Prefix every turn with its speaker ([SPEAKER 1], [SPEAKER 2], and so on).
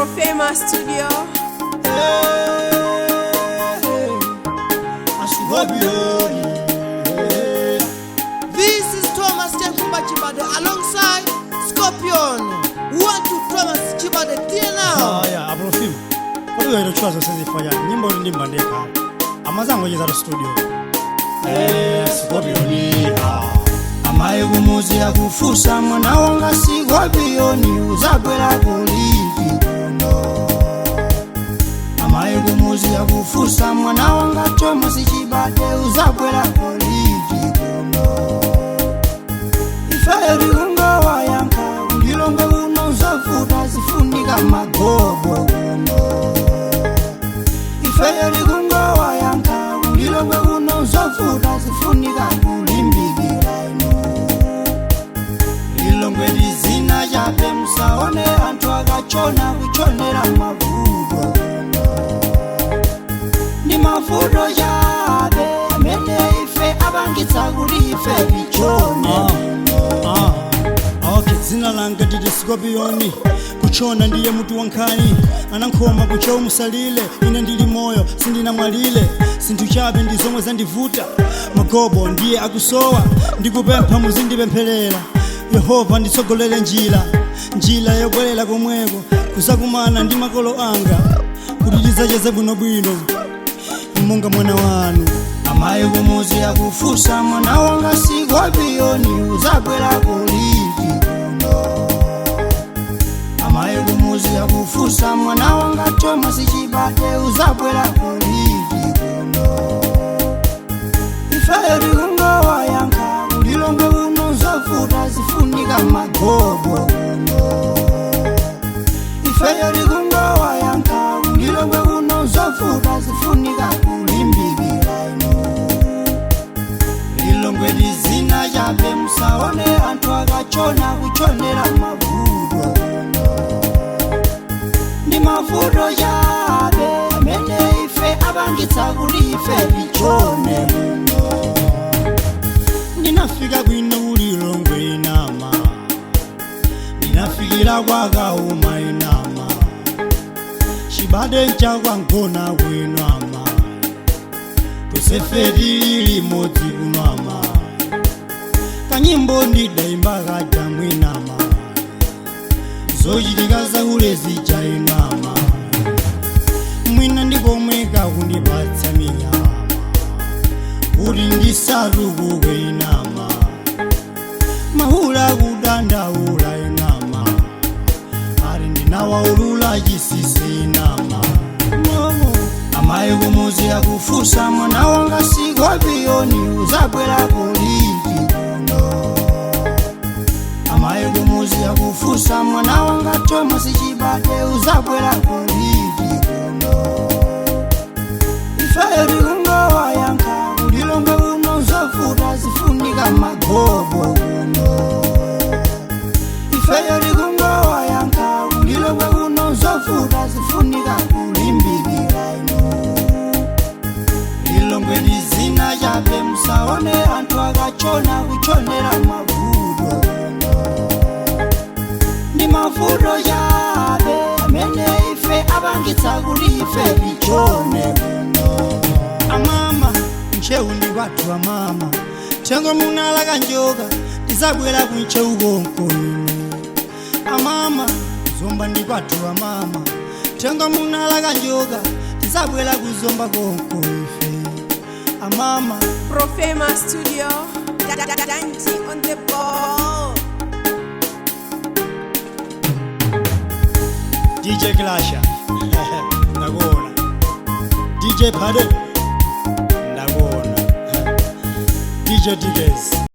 [SPEAKER 1] Profema Studio.
[SPEAKER 2] This is Thomas Tenkumba Chibade alongside Scorpion. We want to Thomas Chibade till now.
[SPEAKER 3] Yeah, Profema. What do you choose to fanya? Nyimbo ndi mbandeka. Amazango yeza studio. Scorpion.
[SPEAKER 4] Amaye kumuzi akufusa mwana wanga Scorpion uzabwera kuliki kuno. Amaye kumuzi akufusa mwana wanga Thomas Chibade uzabwera kuliki kuno. Iferi ungawa yanka ungilonge uno uzafuta zifunika magobo kuno. Iferi ungawa yanka ungilonge uno uzafuta zifunika kulimbikira ino. Ilongwe lizina jabe msaone antu akachona kuchonera mavudo. Ni mavudo jabe amene ife abangitsa kuli ife bichone.
[SPEAKER 3] Okay, zina langa ndidi Scorpion. Kuchona ndiye mutu wankani. Anankoma kucho musalile. Ine ndili moyo, sindina mwalile. Sintu chabe ndizomwe zandivuta. Magobo ndiye akusowa. Ndikupempha muzindipempherera. Yehova nditsogolere njira yobwerera komweko. Kusakumana ndi makolo anga. Kuti ndizacheze bwinobwino monga mwana wanu.
[SPEAKER 4] Amaye kumuzi akufusa mwana wanga Scorpion uzabwera kuliki kuno. Amaye kumuzi akufusa mwana wanga Thomas Chibade uzabwera kuliki kuno. Iferi ungawa yanka ulilonge uno uzafuta zifunika magobo kuno. Iferi ungawa yanka ulilonge uno uzafuta zifunika kulimbikira ino. Ilongwe lizina jabe msaone antu akachona kuchonera mavudo. Ni mavudo jabe amene ife abangitsa kuli ife bichone.
[SPEAKER 3] Ninafika bwino ulilongwe inama. Ninafikira kwa kauma inama. Chibade nchakwa nkona kwinama. Tuseferi limodzi kunama. Kanyimbo ndidaimba kaja mwinama. Zochitika zakulezi cha inama. Mwina ndipomweka kundipatsa minyama. Kuti ndisatukuke inama. Mahula kudandaula inama. Ari ndinawaulula chisisi inama. Amaye kumuzi akufusa mwana wanga Scorpion uzabwera kuliki kuno. Amaye kumuzi akufusa mwana wanga Thomas Chibade uzabwera kuliki kuno. Iferi ungawa yanka ulilonge uno uzafuta zifunika magobo kuno. Iferi ungawa yanka ulilonge uno uzafuta zifunika kulimbikira ino. Ilongwe lizina jabe msaone antu akachona kuchonera mavudo. Ni mavudo jabe amene ife abangitsa kuli ife bichone. Amama nchewu ndi kwathu amama. Tengo munala kanjoka tizabwera kunchewu konko. Amama zomba ndi kwathu amama. Tengo munala kanjoka tizabwera kuzomba konko ife. Amama
[SPEAKER 1] Profema Studio. Dancing on the ball.
[SPEAKER 3] DJ Clasha. Ndakona. DJ Pade. Ndakona. DJ Digges.